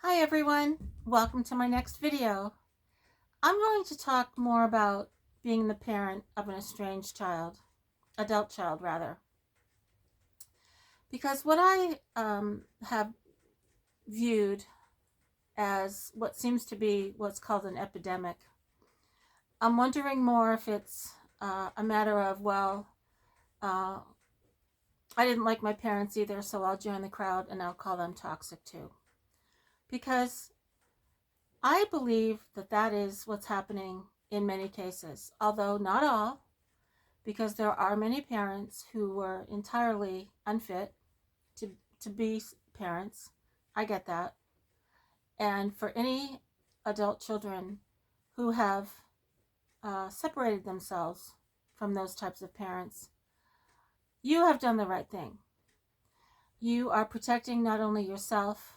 Hi everyone, welcome to my next video. I'm going to talk more about being the parent of an estranged child, adult child rather. Because what I have viewed as what seems to be what's called an epidemic, I'm wondering more if it's a matter of, I didn't like my parents either, so I'll join the crowd and I'll call them toxic too. Because I believe that that is what's happening in many cases, although not all, because there are many parents who were entirely unfit to be parents. I get that. And for any adult children who have separated themselves from those types of parents, you have done the right thing. You are protecting not only yourself,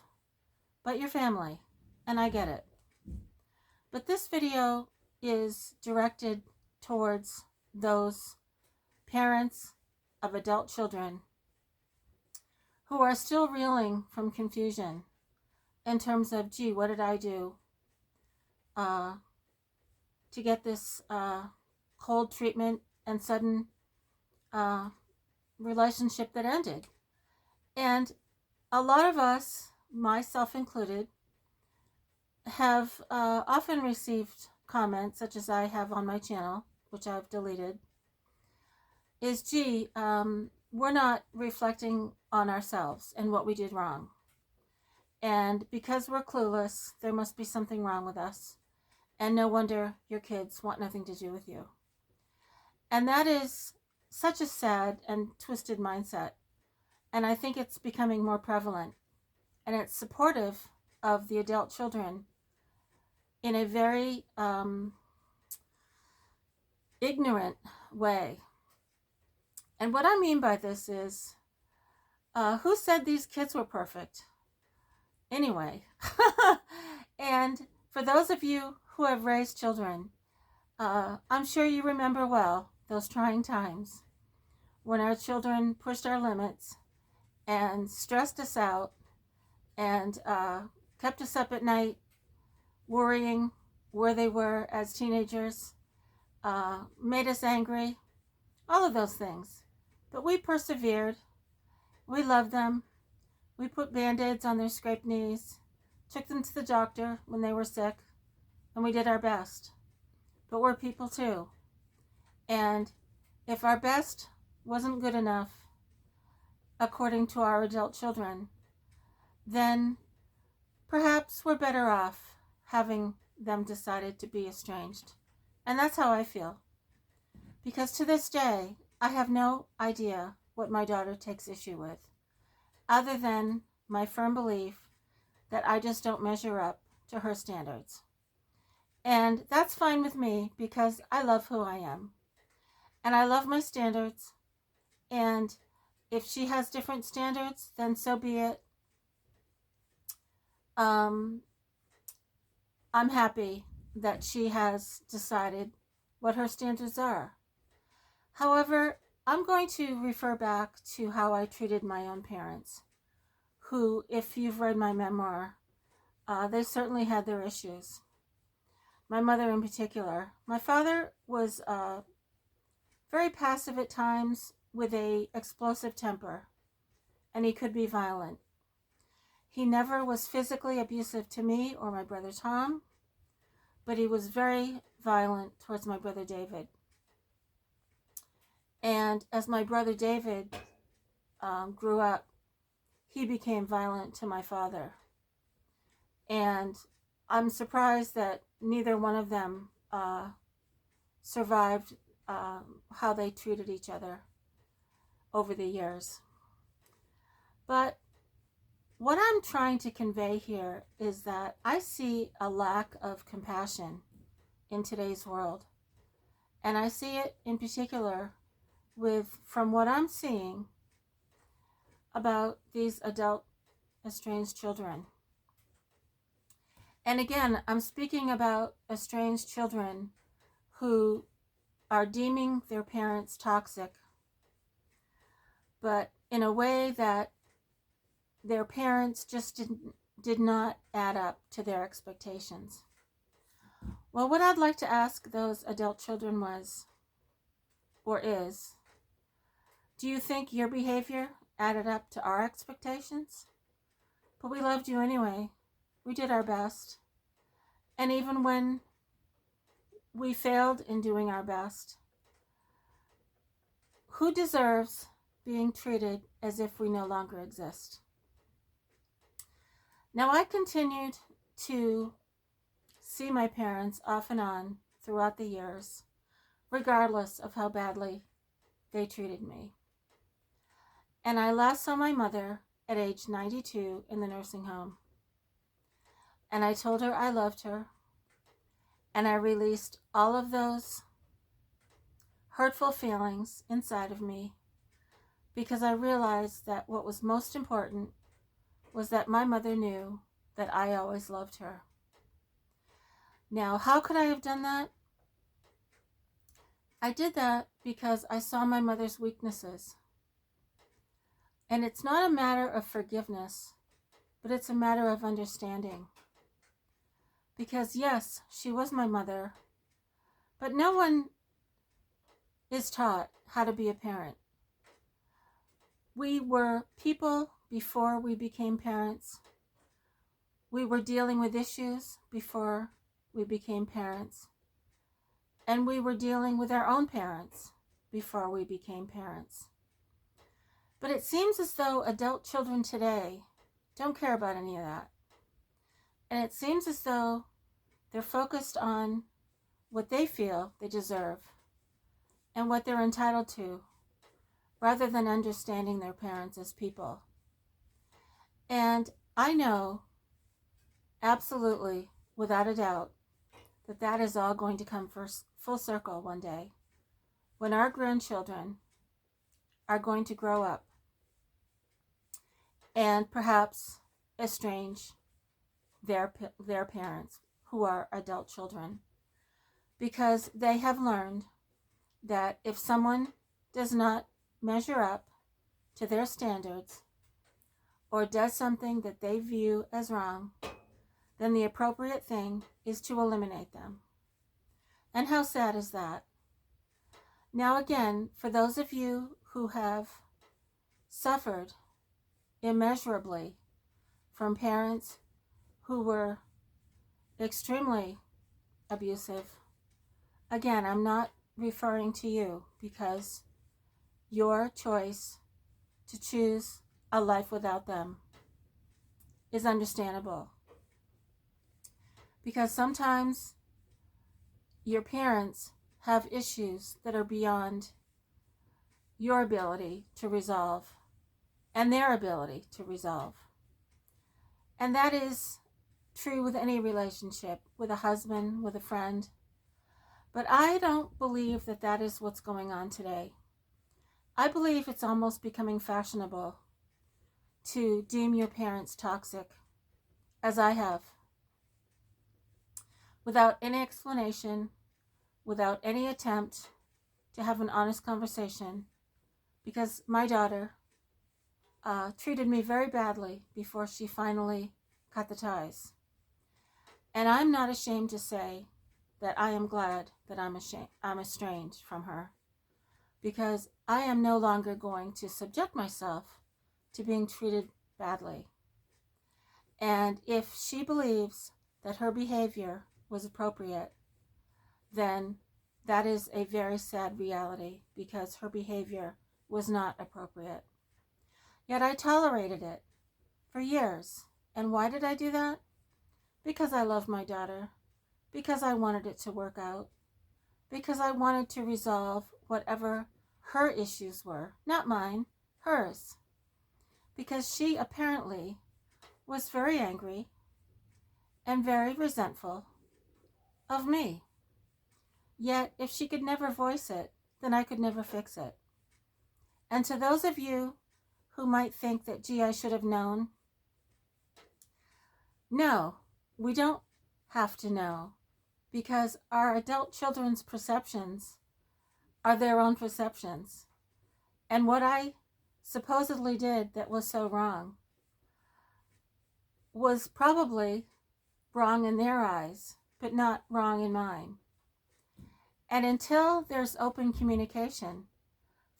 but your family. And I get it. But this video is directed towards those parents of adult children who are still reeling from confusion in terms of, gee, what did I do to get this cold treatment and sudden relationship that ended? And a lot of us, myself included, have often received comments, such as I have on my channel, which I've deleted, is, gee, we're not reflecting on ourselves and what we did wrong. And because we're clueless, there must be something wrong with us. And no wonder your kids want nothing to do with you. And that is such a sad and twisted mindset. And I think it's becoming more prevalent. And it's supportive of the adult children in a very ignorant way. And what I mean by this is, who said these kids were perfect? Anyway, and for those of you who have raised children, I'm sure you remember well those trying times when our children pushed our limits and stressed us out and kept us up at night worrying where they were as teenagers, made us angry, all of those things. But we persevered. We loved them. We put band-aids on their scraped knees, took them to the doctor when they were sick, and we did our best. But we're people too. And if our best wasn't good enough, according to our adult children, then perhaps we're better off having them decided to be estranged. And that's how I feel. Because to this day, I have no idea what my daughter takes issue with, other than my firm belief that I just don't measure up to her standards. And that's fine with me because I love who I am. And I love my standards. And if she has different standards, then so be it. I'm happy that she has decided what her standards are. However, I'm going to refer back to how I treated my own parents, who, if you've read my memoir, they certainly had their issues. My mother in particular. My father was very passive at times with an explosive temper, and he could be violent. He never was physically abusive to me or my brother Tom, but he was very violent towards my brother David. And as my brother David grew up, he became violent to my father. And I'm surprised that neither one of them survived how they treated each other over the years. But what I'm trying to convey here is that I see a lack of compassion in today's world. And I see it in particular from what I'm seeing about these adult estranged children. And again, I'm speaking about estranged children who are deeming their parents toxic, but in a way that their parents just did not add up to their expectations. Well, what I'd like to ask those adult children was, or is, do you think your behavior added up to our expectations? But we loved you anyway. We did our best. And even when we failed in doing our best, who deserves being treated as if we no longer exist? Now, I continued to see my parents off and on throughout the years, regardless of how badly they treated me. And I last saw my mother at age 92 in the nursing home. And I told her I loved her, and I released all of those hurtful feelings inside of me, because I realized that what was most important was that my mother knew that I always loved her. Now, how could I have done that? I did that because I saw my mother's weaknesses. And it's not a matter of forgiveness, but it's a matter of understanding. Because yes, she was my mother, but no one is taught how to be a parent. We were people before we became parents. We were dealing with issues before we became parents. And we were dealing with our own parents before we became parents. But it seems as though adult children today don't care about any of that. And it seems as though they're focused on what they feel they deserve and what they're entitled to, rather than understanding their parents as people. And I know, absolutely, without a doubt, that that is all going to come full circle one day, when our grandchildren are going to grow up and perhaps estrange their parents, who are adult children, because they have learned that if someone does not measure up to their standards or does something that they view as wrong, then the appropriate thing is to eliminate them. And how sad is that? Now again, for those of you who have suffered immeasurably from parents who were extremely abusive, again, I'm not referring to you, because your choice to choose a life without them is understandable. Because sometimes your parents have issues that are beyond your ability to resolve and their ability to resolve. And that is true with any relationship, with a husband, with a friend. But I don't believe that that is what's going on today. I believe it's almost becoming fashionable to deem your parents toxic, as I have, without any explanation, without any attempt to have an honest conversation, because my daughter treated me very badly before she finally cut the ties. And I'm not ashamed to say that I am glad that I'm estranged from her, because I am no longer going to subject myself to being treated badly. And if she believes that her behavior was appropriate, then that is a very sad reality, because her behavior was not appropriate. Yet I tolerated it for years. And why did I do that? Because I loved my daughter, because I wanted it to work out, because I wanted to resolve whatever her issues were, not mine, hers. Because she apparently was very angry and very resentful of me. Yet, if she could never voice it, then I could never fix it. And to those of you who might think that, gee, I should have known, no, we don't have to know, because our adult children's perceptions are their own perceptions. And what I supposedly did that was so wrong was probably wrong in their eyes, but not wrong in mine. And until there's open communication,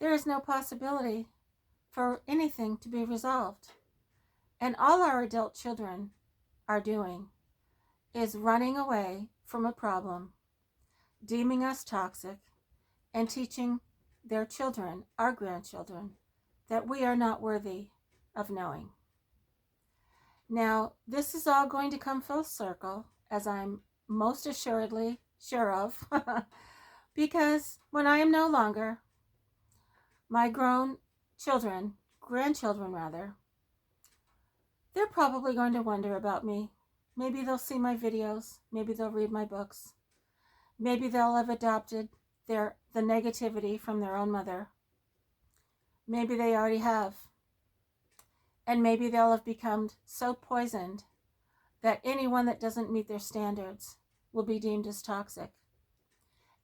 there is no possibility for anything to be resolved. And all our adult children are doing is running away from a problem, deeming us toxic, and teaching their children, our grandchildren, that we are not worthy of knowing. Now, this is all going to come full circle, as I'm most assuredly sure of, because when I am no longer, my grown children, grandchildren rather, they're probably going to wonder about me. Maybe they'll see my videos, maybe they'll read my books, maybe they'll have adopted the negativity from their own mother. Maybe they already have. And maybe they'll have become so poisoned that anyone that doesn't meet their standards will be deemed as toxic.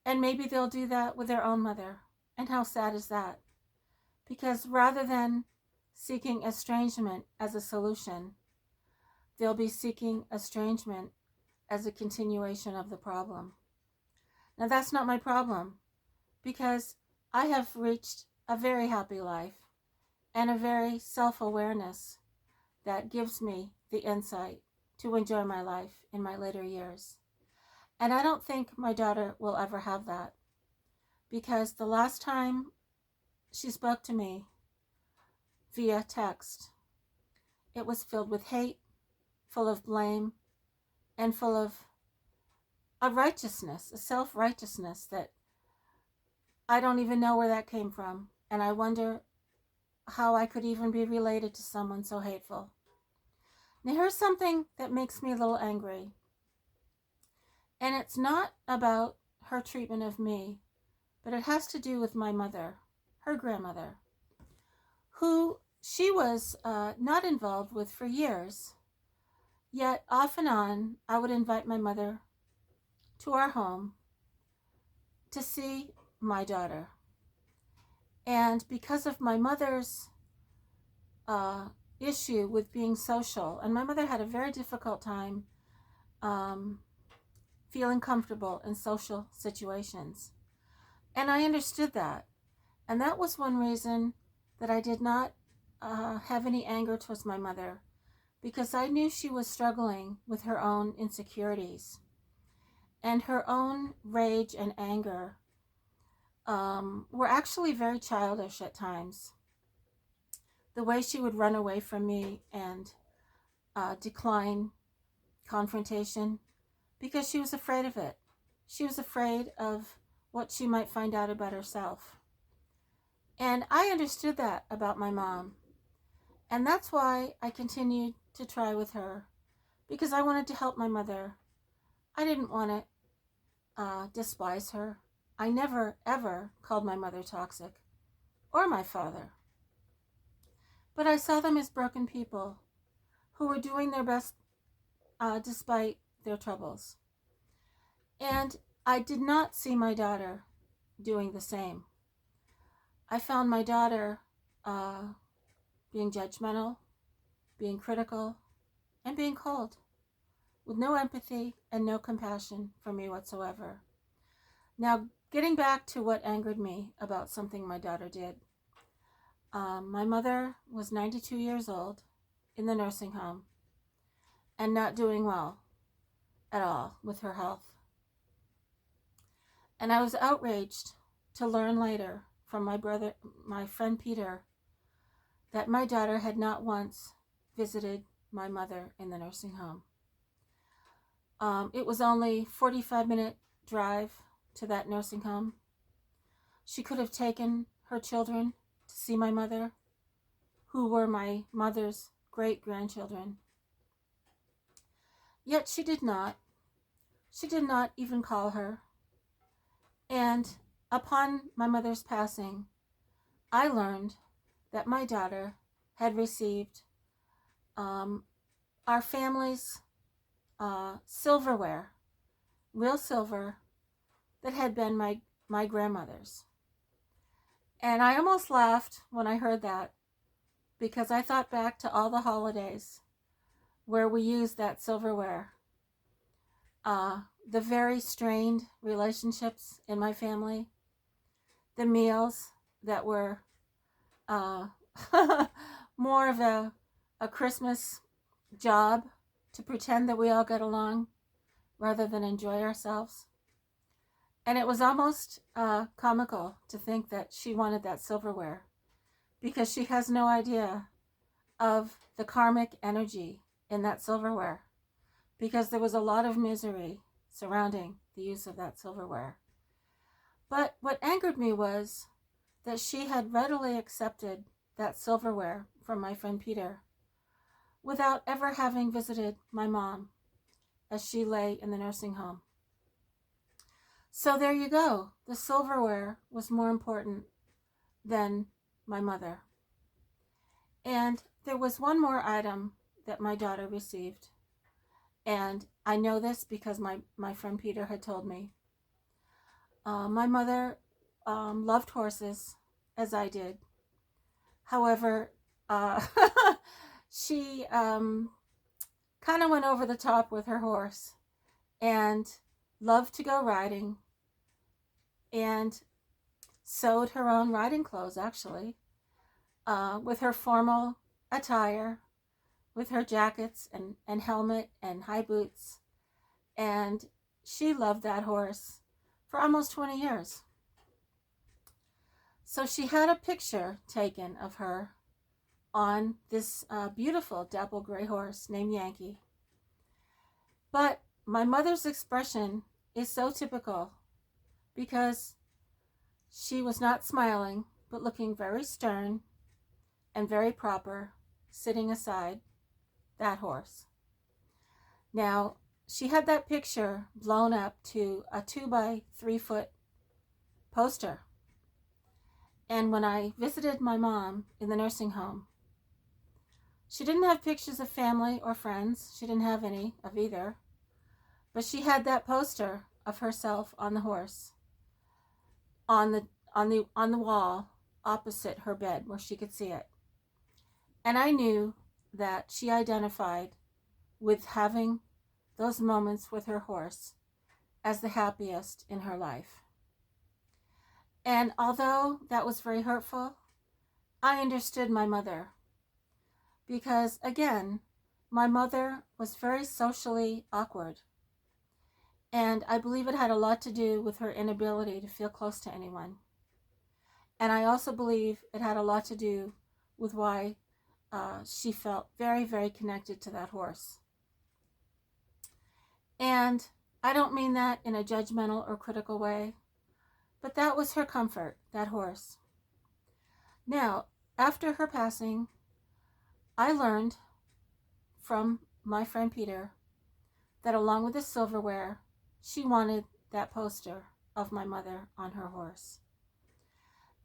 And maybe they'll do that with their own mother. And how sad is that? Because rather than seeking estrangement as a solution, they'll be seeking estrangement as a continuation of the problem. Now, that's not my problem, because I have reached a very happy life and a very self-awareness that gives me the insight to enjoy my life in my later years. And I don't think my daughter will ever have that, because the last time she spoke to me via text, it was filled with hate, full of blame, and full of a righteousness, a self-righteousness that I don't even know where that came from. And I wonder how I could even be related to someone so hateful. Now, here's something that makes me a little angry. And it's not about her treatment of me, but it has to do with my mother, her grandmother, who she was not involved with for years. Yet off and on, I would invite my mother to our home to see my daughter. And because of my mother's issue with being social, and my mother had a very difficult time feeling comfortable in social situations. And I understood that. And that was one reason that I did not have any anger towards my mother, because I knew she was struggling with her own insecurities. And her own rage and anger were actually very childish at times. The way she would run away from me and decline confrontation because she was afraid of it. She was afraid of what she might find out about herself. And I understood that about my mom. And that's why I continued to try with her, because I wanted to help my mother. I didn't want to despise her. I never, ever called my mother toxic, or my father. But I saw them as broken people who were doing their best despite their troubles. And I did not see my daughter doing the same. I found my daughter being judgmental, being critical, and being cold, with no empathy and no compassion for me whatsoever. Now, getting back to what angered me about something my daughter did. My mother was 92 years old in the nursing home and not doing well at all with her health. And I was outraged to learn later from my friend Peter, that my daughter had not once visited my mother in the nursing home. It was only 45-minute drive to that nursing home. She could have taken her children to see my mother, who were my mother's great-grandchildren. Yet she did not. She did not even call her. And upon my mother's passing, I learned that my daughter had received our family's silverware, real silver, that had been my grandmother's. And I almost laughed when I heard that, because I thought back to all the holidays where we used that silverware. The very strained relationships in my family, the meals that were uh, more of a Christmas job to pretend that we all got along rather than enjoy ourselves. And it was almost comical to think that she wanted that silverware because she has no idea of the karmic energy in that silverware, because there was a lot of misery surrounding the use of that silverware. But what angered me was that she had readily accepted that silverware from my friend Peter without ever having visited my mom as she lay in the nursing home. So there you go. The silverware was more important than my mother. And there was one more item that my daughter received. And I know this because my friend Peter had told me. My mother loved horses, as I did. However, she kind of went over the top with her horse and loved to go riding and sewed her own riding clothes, actually, with her formal attire, with her jackets and helmet and high boots. And she loved that horse for almost 20 years. So she had a picture taken of her on this beautiful dapple gray horse named Yankee. But my mother's expression is so typical because she was not smiling, but looking very stern and very proper, sitting aside that horse. Now, she had that picture blown up to a 2 by 3 foot poster. And when I visited my mom in the nursing home, she didn't have pictures of family or friends. She didn't have any of either. But she had that poster of herself on the horse on the wall opposite her bed where she could see it. And I knew that she identified with having those moments with her horse as the happiest in her life. And although that was very hurtful, I understood my mother. Because again, my mother was very socially awkward. And I believe it had a lot to do with her inability to feel close to anyone. And I also believe it had a lot to do with why she felt very, very connected to that horse. And I don't mean that in a judgmental or critical way, but that was her comfort, that horse. Now, after her passing, I learned from my friend Peter that along with the silverware, she wanted that poster of my mother on her horse.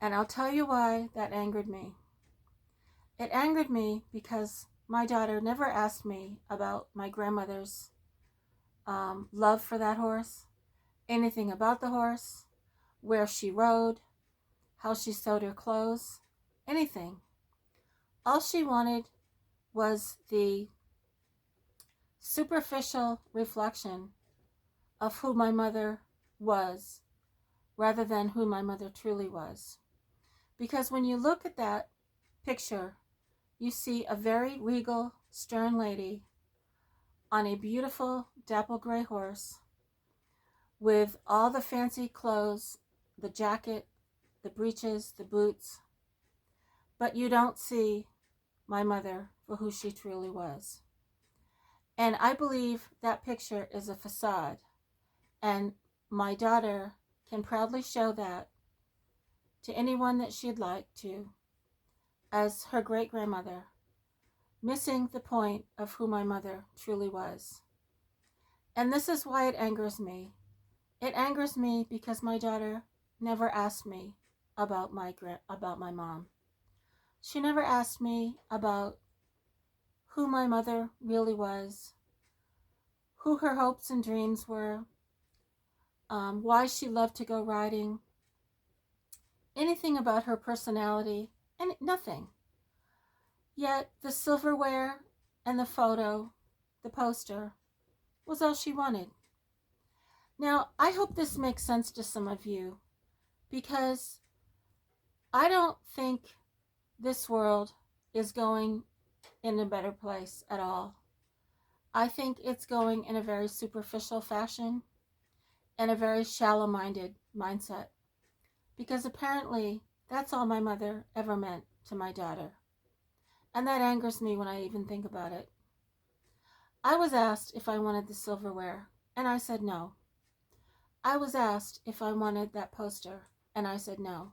And I'll tell you why that angered me. It angered me because my daughter never asked me about my grandmother's love for that horse, anything about the horse, where she rode, how she sewed her clothes, anything. All she wanted was the superficial reflection of who my mother was rather than who my mother truly was. Because when you look at that picture, you see a very regal, stern lady on a beautiful dapple gray horse with all the fancy clothes, the jacket, the breeches, the boots. But you don't see my mother for who she truly was. And I believe that picture is a facade. And my daughter can proudly show that to anyone that she'd like to as her great-grandmother, missing the point of who my mother truly was. And this is why it angers me. It angers me because my daughter never asked me about my mom. She never asked me about who my mother really was, who her hopes and dreams were, why she loved to go riding, anything about her personality, and nothing. Yet the silverware and the photo the poster, was all she wanted. Now, I hope this makes sense to some of you, because I don't think this world is going in a better place at all. I think it's going in a very superficial fashion and a very shallow-minded mindset, because apparently that's all my mother ever meant to my daughter. And that angers me when I even think about it. I was asked if I wanted the silverware, and I said no. I was asked if I wanted that poster, and I said no.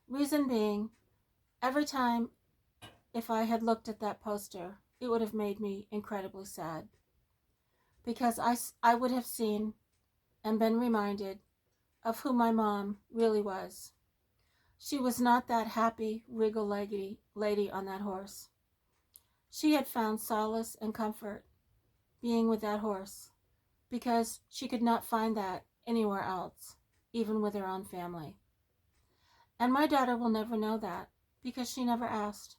Reason being, every time if I had looked at that poster, it would have made me incredibly sad, because I would have seen and been reminded of who my mom really was. She was not that happy, wiggle-leggy lady on that horse. She had found solace and comfort being with that horse, because she could not find that anywhere else, even with her own family. And my daughter will never know that, because she never asked.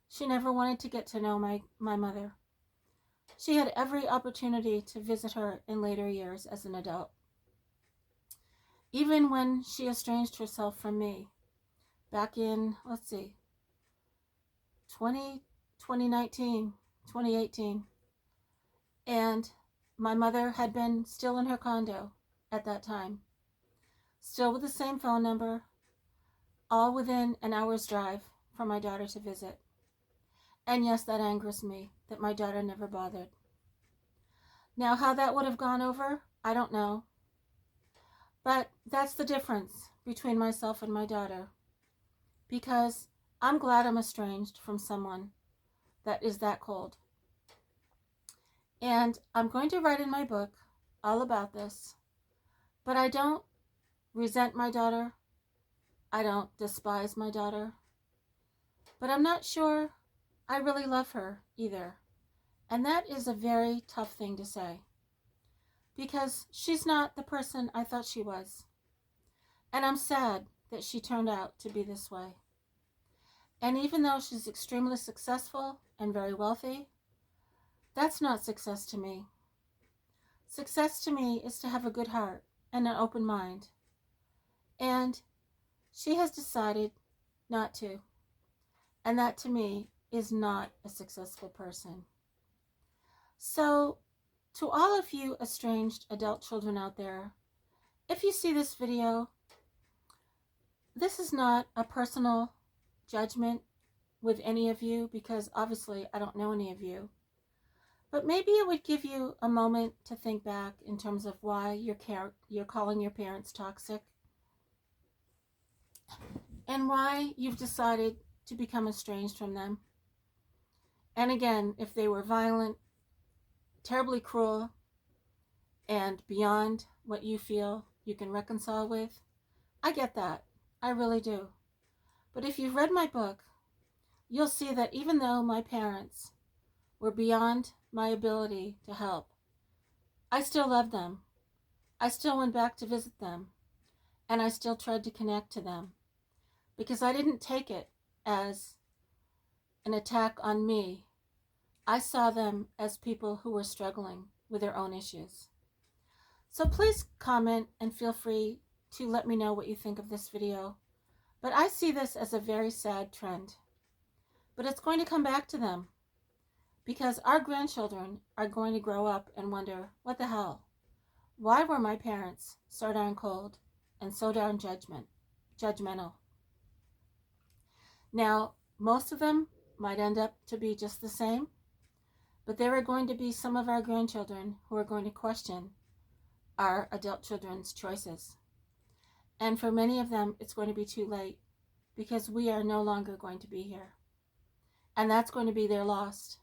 She never wanted to get to know my mother. She had every opportunity to visit her in later years as an adult. Even when she estranged herself from me back in, 2019, 2018. And my mother had been still in her condo at that time, still with the same phone number, all within an hour's drive for my daughter to visit. And yes, that angers me that my daughter never bothered. Now, how that would have gone over, I don't know. But that's the difference between myself and my daughter, because I'm glad I'm estranged from someone that is that cold. And I'm going to write in my book all about this, but I don't resent my daughter. I don't despise my daughter, but I'm not sure I really love her either. And that is a very tough thing to say, because she's not the person I thought she was. And I'm sad that she turned out to be this way. And even though she's extremely successful and very wealthy, that's not success to me. Success to me is to have a good heart and an open mind. And she has decided not to. And that to me is not a successful person. So, to all of you estranged adult children out there, if you see this video, this is not a personal judgment with any of you, because obviously I don't know any of you. But maybe it would give you a moment to think back in terms of why you're calling your parents toxic, and why you've decided to become estranged from them. And again, if they were violent, terribly cruel, and beyond what you feel you can reconcile with, I get that. I really do. But if you've read my book, you'll see that even though my parents were beyond my ability to help, I still loved them. I still went back to visit them, and I still tried to connect to them, because I didn't take it as an attack on me. I saw them as people who were struggling with their own issues. So please comment and feel free to let me know what you think of this video. But I see this as a very sad trend. But it's going to come back to them, because our grandchildren are going to grow up and wonder, what the hell? Why were my parents so darn cold and so darn judgmental? Now, most of them might end up to be just the same, but there are going to be some of our grandchildren who are going to question our adult children's choices. And for many of them, it's going to be too late, because we are no longer going to be here. And that's going to be their loss,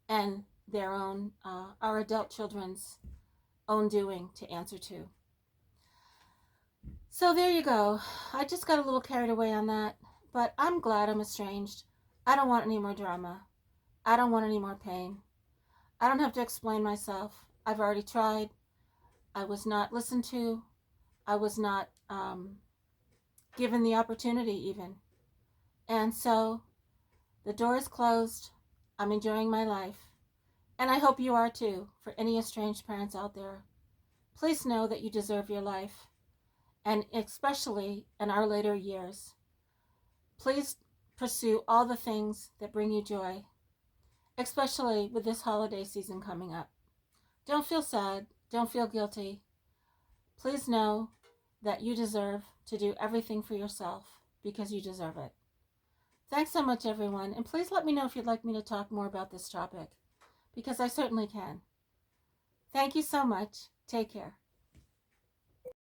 and their own, our adult children's own doing to answer to. So there you go. I just got a little carried away on that, but I'm glad I'm estranged. I don't want any more drama. I don't want any more pain. I don't have to explain myself. I've already tried. I was not listened to. I was not given the opportunity even. And so the door is closed. I'm enjoying my life. And I hope you are too, for any estranged parents out there. Please know that you deserve your life, and especially in our later years. Please pursue all the things that bring you joy, especially with this holiday season coming up. Don't feel sad. Don't feel guilty. Please know that you deserve to do everything for yourself because you deserve it. Thanks so much, everyone. And please let me know if you'd like me to talk more about this topic, because I certainly can. Thank you so much. Take care.